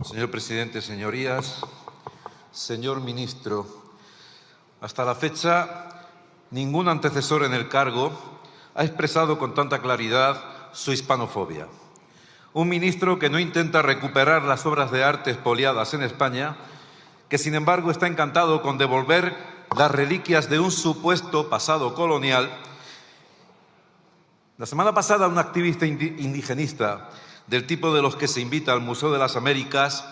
Señor presidente, señorías, señor ministro, hasta la fecha ningún antecesor en el cargo ha expresado con tanta claridad su hispanofobia. Un ministro que no intenta recuperar las obras de arte expoliadas en España, que sin embargo está encantado con devolver las reliquias de un supuesto pasado colonial. La semana pasada un activista indigenista del tipo de los que se invita al Museo de las Américas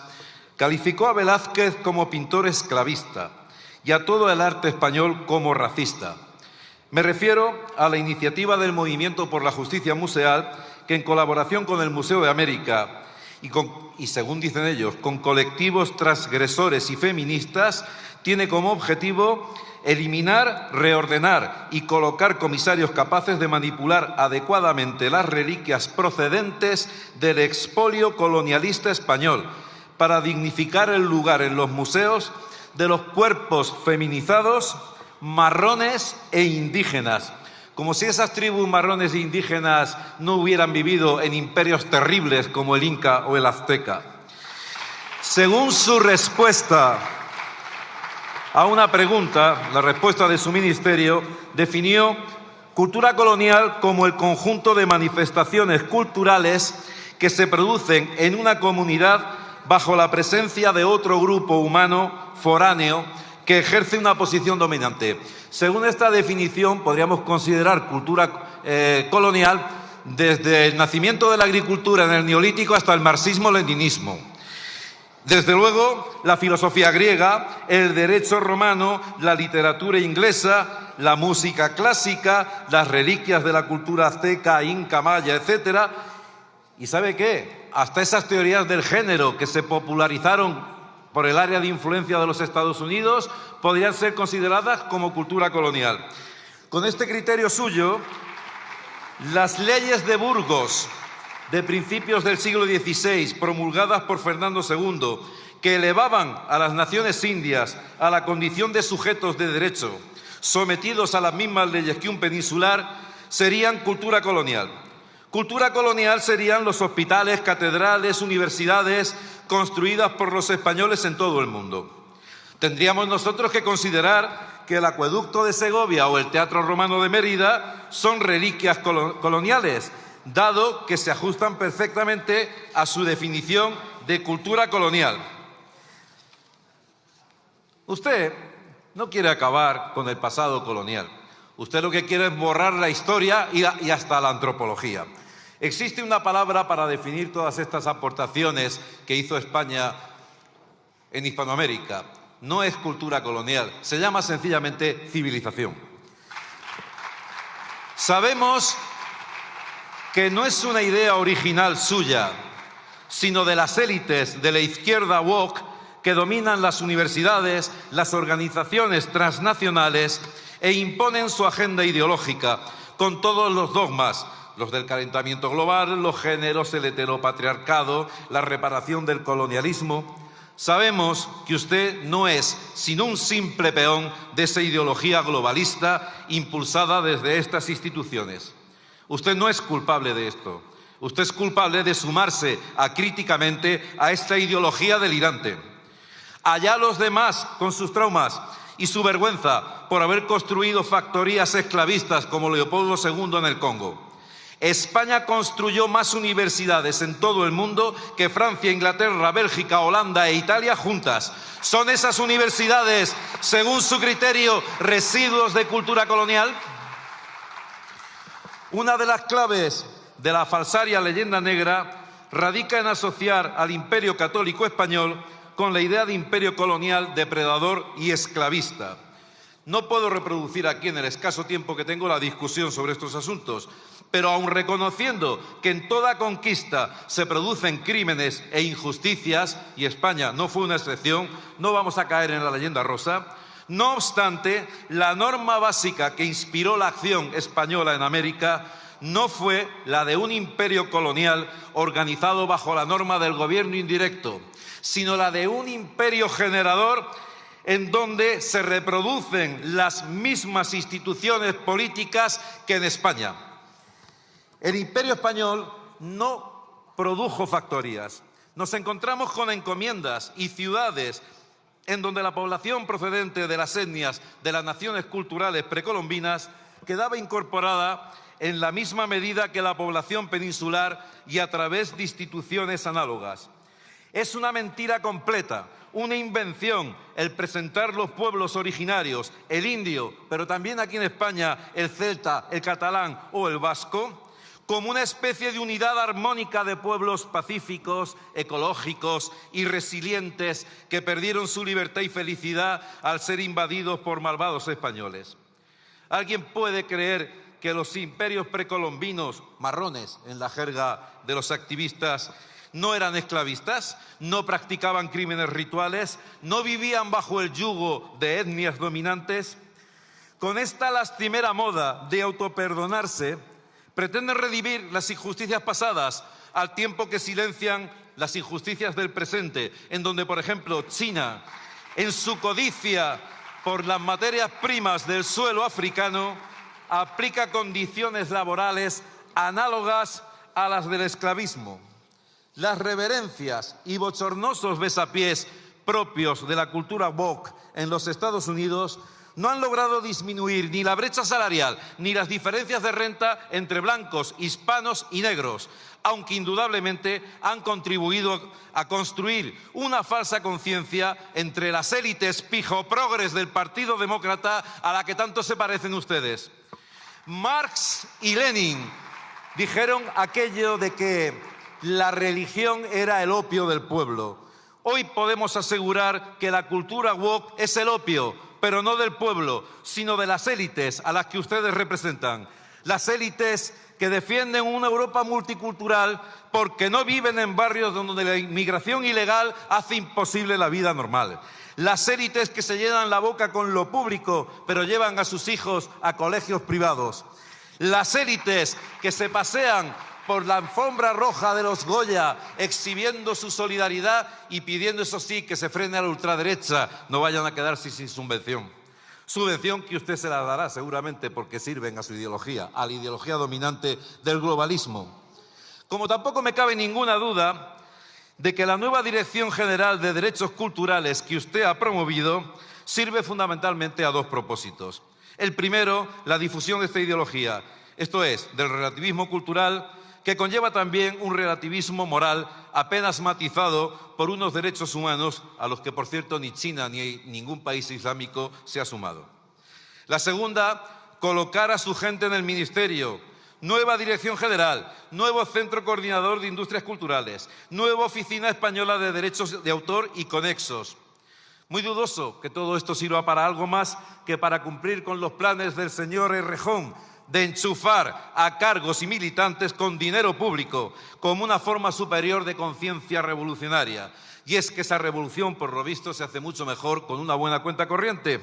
calificó a Velázquez como pintor esclavista y a todo el arte español como racista. Me refiero a la iniciativa del Movimiento por la Justicia Museal, que en colaboración con el Museo de América y según dicen ellos, con colectivos transgresores y feministas, tiene como objetivo eliminar, reordenar y colocar comisarios capaces de manipular adecuadamente las reliquias procedentes del expolio colonialista español para dignificar el lugar en los museos de los cuerpos feminizados, marrones e indígenas, como si esas tribus marrones e indígenas no hubieran vivido en imperios terribles como el Inca o el Azteca. Según su respuesta a una pregunta, la respuesta de su ministerio definió cultura colonial como el conjunto de manifestaciones culturales que se producen en una comunidad bajo la presencia de otro grupo humano foráneo que ejerce una posición dominante. Según esta definición, podríamos considerar cultura colonial desde el nacimiento de la agricultura en el Neolítico hasta el marxismo-leninismo. Desde luego, la filosofía griega, el derecho romano, la literatura inglesa, la música clásica, las reliquias de la cultura azteca, inca, maya, etc. ¿Y sabe qué? Hasta esas teorías del género que se popularizaron por el área de influencia de los Estados Unidos podrían ser consideradas como cultura colonial. Con este criterio suyo, las leyes de Burgos de principios del siglo XVI, promulgadas por Fernando II, que elevaban a las naciones indias a la condición de sujetos de derecho, sometidos a las mismas leyes que un peninsular, serían cultura colonial. Cultura colonial serían los hospitales, catedrales, universidades construidas por los españoles en todo el mundo. Tendríamos nosotros que considerar que el acueducto de Segovia o el Teatro Romano de Mérida son reliquias coloniales, dado que se ajustan perfectamente a su definición de cultura colonial. Usted no quiere acabar con el pasado colonial. Usted lo que quiere es borrar la historia y hasta la antropología. Existe una palabra para definir todas estas aportaciones que hizo España en Hispanoamérica. No es cultura colonial, se llama sencillamente civilización. Sabemos que no es una idea original suya, sino de las élites de la izquierda woke que dominan las universidades, las organizaciones transnacionales e imponen su agenda ideológica con todos los dogmas, los del calentamiento global, los géneros, el heteropatriarcado, la reparación del colonialismo. Sabemos que usted no es sino un simple peón de esa ideología globalista impulsada desde estas instituciones. Usted no es culpable de esto. Usted es culpable de sumarse críticamente a esta ideología delirante. Allá los demás con sus traumas y su vergüenza por haber construido factorías esclavistas como Leopoldo II en el Congo. España construyó más universidades en todo el mundo que Francia, Inglaterra, Bélgica, Holanda e Italia juntas. ¿Son esas universidades, según su criterio, residuos de cultura colonial? Una de las claves de la falsaria leyenda negra radica en asociar al Imperio Católico Español con la idea de imperio colonial, depredador y esclavista. No puedo reproducir aquí en el escaso tiempo que tengo la discusión sobre estos asuntos, pero aun reconociendo que en toda conquista se producen crímenes e injusticias, y España no fue una excepción, no vamos a caer en la leyenda rosa. No obstante, la norma básica que inspiró la acción española en América no fue la de un imperio colonial organizado bajo la norma del gobierno indirecto, sino la de un imperio generador en donde se reproducen las mismas instituciones políticas que en España. El imperio español no produjo factorías, nos encontramos con encomiendas y ciudades en donde la población procedente de las etnias de las naciones culturales precolombinas quedaba incorporada en la misma medida que la población peninsular y a través de instituciones análogas. Es una mentira completa, una invención el presentar los pueblos originarios, el indio, pero también aquí en España el celta, el catalán o el vasco, como una especie de unidad armónica de pueblos pacíficos, ecológicos y resilientes que perdieron su libertad y felicidad al ser invadidos por malvados españoles. ¿Alguien puede creer que los imperios precolombinos, marrones en la jerga de los activistas, no eran esclavistas, no practicaban crímenes rituales, no vivían bajo el yugo de etnias dominantes? Con esta lastimera moda de autoperdonarse, pretenden redimir las injusticias pasadas al tiempo que silencian las injusticias del presente, en donde, por ejemplo, China, en su codicia por las materias primas del suelo africano, aplica condiciones laborales análogas a las del esclavismo. Las reverencias y bochornosos besapiés propios de la cultura woke en los Estados Unidos no han logrado disminuir ni la brecha salarial ni las diferencias de renta entre blancos, hispanos y negros, aunque indudablemente han contribuido a construir una falsa conciencia entre las élites pijo-progres del Partido Demócrata a la que tanto se parecen ustedes. Marx y Lenin dijeron aquello de que la religión era el opio del pueblo. Hoy podemos asegurar que la cultura woke es el opio, pero no del pueblo, sino de las élites a las que ustedes representan. Las élites que defienden una Europa multicultural porque no viven en barrios donde la inmigración ilegal hace imposible la vida normal. Las élites que se llenan la boca con lo público, pero llevan a sus hijos a colegios privados. Las élites que se pasean por la alfombra roja de los Goya, exhibiendo su solidaridad y pidiendo, eso sí, que se frene a la ultraderecha, no vayan a quedarse sin subvención. Subvención que usted se la dará seguramente porque sirven a su ideología, a la ideología dominante del globalismo. Como tampoco me cabe ninguna duda de que la nueva Dirección General de Derechos Culturales que usted ha promovido sirve fundamentalmente a dos propósitos. El primero, la difusión de esta ideología, esto es, del relativismo cultural, que conlleva también un relativismo moral apenas matizado por unos derechos humanos a los que, por cierto, ni China ni ningún país islámico se ha sumado. La segunda, colocar a su gente en el ministerio. Nueva Dirección General, nuevo Centro Coordinador de Industrias Culturales, nueva Oficina Española de Derechos de Autor y conexos. Muy dudoso que todo esto sirva para algo más que para cumplir con los planes del señor Errejón de enchufar a cargos y militantes con dinero público como una forma superior de conciencia revolucionaria. Y es que esa revolución, por lo visto, se hace mucho mejor con una buena cuenta corriente.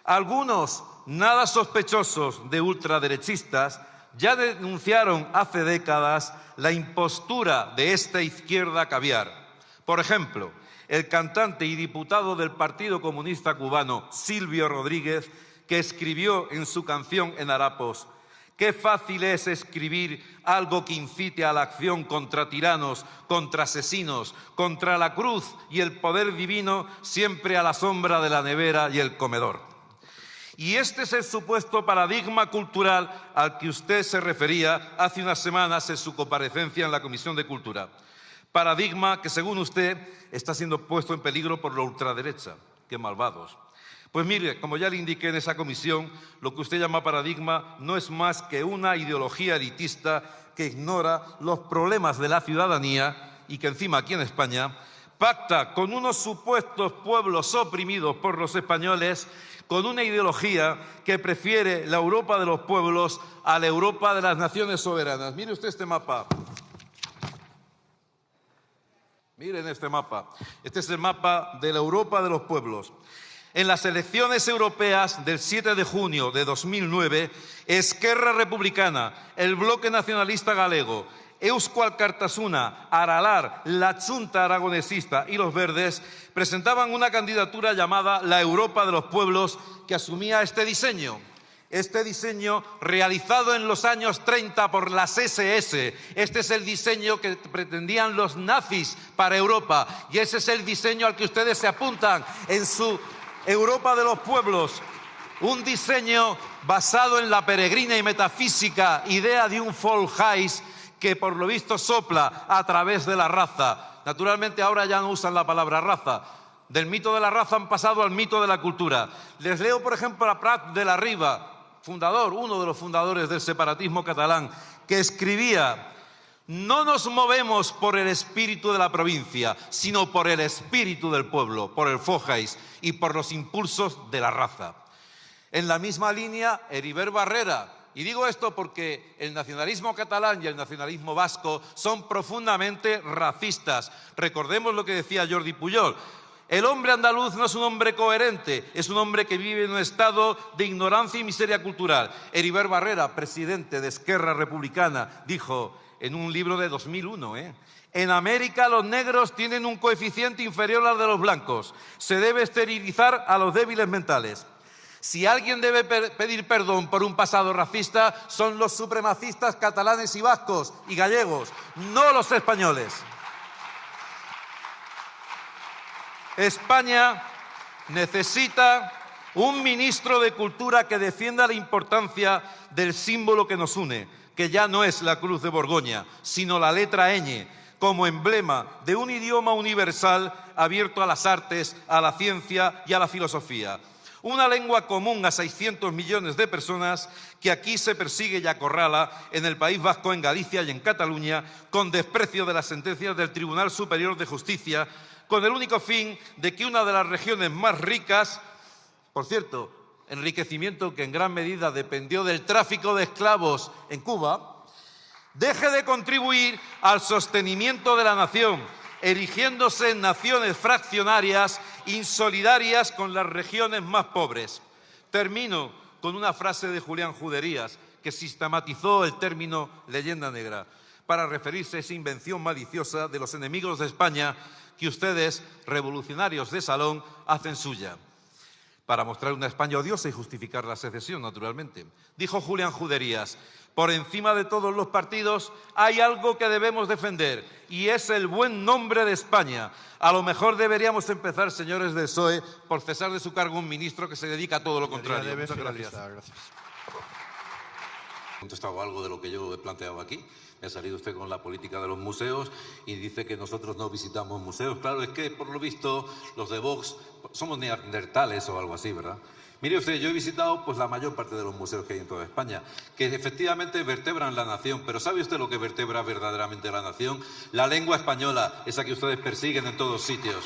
Algunos, nada sospechosos de ultraderechistas, ya denunciaron hace décadas la impostura de esta izquierda caviar. Por ejemplo, el cantante y diputado del Partido Comunista Cubano, Silvio Rodríguez, que escribió en su canción En Harapos: qué fácil es escribir algo que incite a la acción contra tiranos, contra asesinos, contra la cruz y el poder divino, siempre a la sombra de la nevera y el comedor. Y este es el supuesto paradigma cultural al que usted se refería hace unas semanas en su comparecencia en la Comisión de Cultura. Paradigma que, según usted, está siendo puesto en peligro por la ultraderecha. ¡Qué malvados! Pues mire, como ya le indiqué en esa comisión, lo que usted llama paradigma no es más que una ideología elitista que ignora los problemas de la ciudadanía y que encima aquí en España pacta con unos supuestos pueblos oprimidos por los españoles, con una ideología que prefiere la Europa de los pueblos a la Europa de las naciones soberanas. Mire usted este mapa. Miren este mapa. Este es el mapa de la Europa de los pueblos. En las elecciones europeas del 7 de junio de 2009, Esquerra Republicana, el Bloque Nacionalista Galego, Eusko Alkartasuna, Aralar, la Chunta Aragonesista y los Verdes presentaban una candidatura llamada la Europa de los Pueblos, que asumía este diseño. Este diseño, realizado en los años 30 por las SS, este es el diseño que pretendían los nazis para Europa, y ese es el diseño al que ustedes se apuntan en su Europa de los pueblos. Un diseño basado en la peregrina y metafísica idea de un Volksheim que por lo visto sopla a través de la raza. Naturalmente ahora ya no usan la palabra raza. Del mito de la raza han pasado al mito de la cultura. Les leo, por ejemplo, a Prat de la Riba, uno de los fundadores del separatismo catalán, que escribía: no nos movemos por el espíritu de la provincia, sino por el espíritu del pueblo, por el Volksheim y por los impulsos de la raza. En la misma línea, Heribert Barrera. Y digo esto porque el nacionalismo catalán y el nacionalismo vasco son profundamente racistas. Recordemos lo que decía Jordi Pujol. El hombre andaluz no es un hombre coherente, es un hombre que vive en un estado de ignorancia y miseria cultural. Heribert Barrera, presidente de Esquerra Republicana, dijo en un libro de 2001, en América los negros tienen un coeficiente inferior al de los blancos. Se debe esterilizar a los débiles mentales. Si alguien debe pedir perdón por un pasado racista, son los supremacistas catalanes y vascos y gallegos, no los españoles. España necesita un ministro de Cultura que defienda la importancia del símbolo que nos une, que ya no es la cruz de Borgoña, sino la letra ñ, como emblema de un idioma universal abierto a las artes, a la ciencia y a la filosofía. Una lengua común a 600 millones de personas que aquí se persigue y acorrala en el País Vasco, en Galicia y en Cataluña, con desprecio de las sentencias del Tribunal Superior de Justicia, con el único fin de que una de las regiones más ricas, por cierto, enriquecimiento que en gran medida dependió del tráfico de esclavos en Cuba, deje de contribuir al sostenimiento de la nación, erigiéndose en naciones fraccionarias insolidarias con las regiones más pobres. Termino con una frase de Julián Juderías, que sistematizó el término leyenda negra para referirse a esa invención maliciosa de los enemigos de España que ustedes, revolucionarios de salón, hacen suya, para mostrar una España odiosa y justificar la secesión, naturalmente. Dijo Julián Juderías: por encima de todos los partidos hay algo que debemos defender, y es el buen nombre de España. A lo mejor deberíamos empezar, señores del PSOE, por cesar de su cargo un ministro que se dedica a todo lo contrario. Muchas gracias. ¿Ha contestado algo de lo que yo he planteado aquí? Me ha salido usted con la política de los museos y dice que nosotros no visitamos museos. Claro, es que por lo visto los de Vox somos neandertales o algo así, ¿verdad? Mire usted, yo he visitado pues la mayor parte de los museos que hay en toda España, que efectivamente vertebran la nación, pero ¿sabe usted lo que vertebra verdaderamente la nación? La lengua española, esa que ustedes persiguen en todos sitios.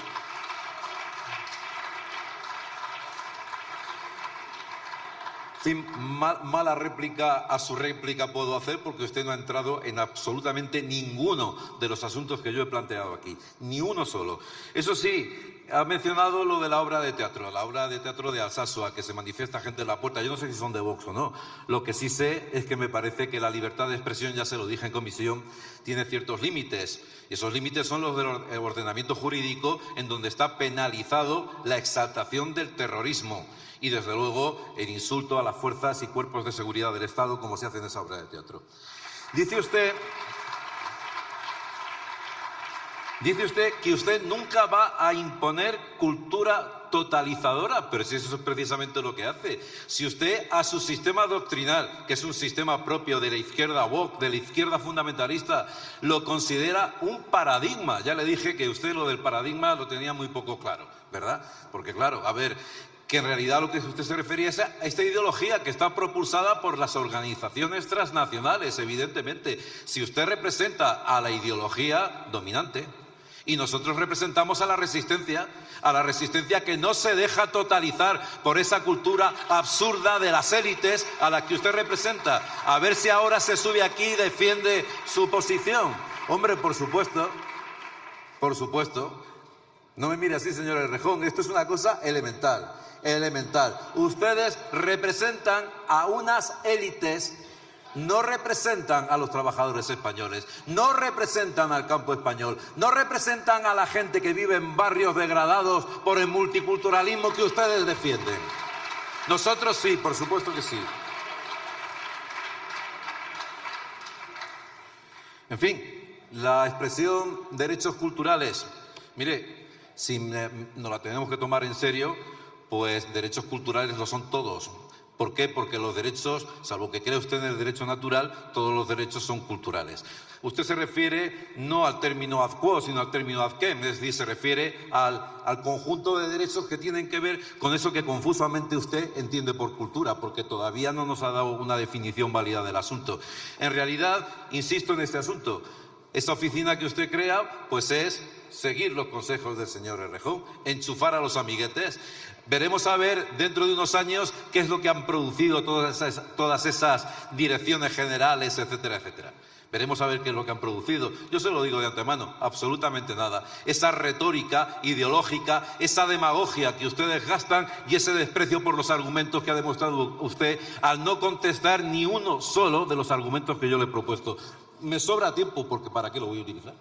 Sí, mala réplica a su réplica puedo hacer porque usted no ha entrado en absolutamente ninguno de los asuntos que yo he planteado aquí, ni uno solo. Eso sí, ha mencionado lo de la obra de teatro de Alsasua, que se manifiesta gente en la puerta. Yo no sé si son de Vox o no. Lo que sí sé es que me parece que la libertad de expresión, ya se lo dije en comisión, tiene ciertos límites. Y esos límites son los del ordenamiento jurídico, en donde está penalizado la exaltación del terrorismo y, desde luego, el insulto a las fuerzas y cuerpos de seguridad del Estado, como se hace en esa obra de teatro. Dice usted que usted nunca va a imponer cultura totalizadora, pero si eso es precisamente lo que hace. Si usted a su sistema doctrinal, que es un sistema propio de la izquierda woke, de la izquierda fundamentalista, lo considera un paradigma, ya le dije que usted lo del paradigma lo tenía muy poco claro, ¿verdad? Porque claro, a ver, que en realidad lo que usted se refería es a esta ideología que está propulsada por las organizaciones transnacionales, evidentemente. Si usted representa a la ideología dominante y nosotros representamos a la resistencia que no se deja totalizar por esa cultura absurda de las élites a la que usted representa, a ver si ahora se sube aquí y defiende su posición. Hombre, por supuesto. No me mire así, señor Errejón, esto es una cosa elemental. Ustedes representan a unas élites, no representan a los trabajadores españoles, no representan al campo español, no representan a la gente que vive en barrios degradados por el multiculturalismo que ustedes defienden. Nosotros sí, por supuesto que sí. En fin, la expresión derechos culturales, mire, si nos la tenemos que tomar en serio, pues derechos culturales lo son todos. ¿Por qué? Porque los derechos, salvo que crea usted en el derecho natural, todos los derechos son culturales. Usted se refiere no al término ad quo, sino al término ad quem, es decir, se refiere al conjunto de derechos que tienen que ver con eso que confusamente usted entiende por cultura, porque todavía no nos ha dado una definición válida del asunto. En realidad, insisto en este asunto, esa oficina que usted crea, pues es seguir los consejos del señor Errejón, enchufar a los amiguetes. Veremos a ver dentro de unos años qué es lo que han producido todas esas direcciones generales, etcétera, etcétera. Veremos a ver qué es lo que han producido. Yo se lo digo de antemano, absolutamente nada. Esa retórica ideológica, esa demagogia que ustedes gastan y ese desprecio por los argumentos que ha demostrado usted al no contestar ni uno solo de los argumentos que yo le he propuesto. Me sobra tiempo porque ¿para qué lo voy a utilizar?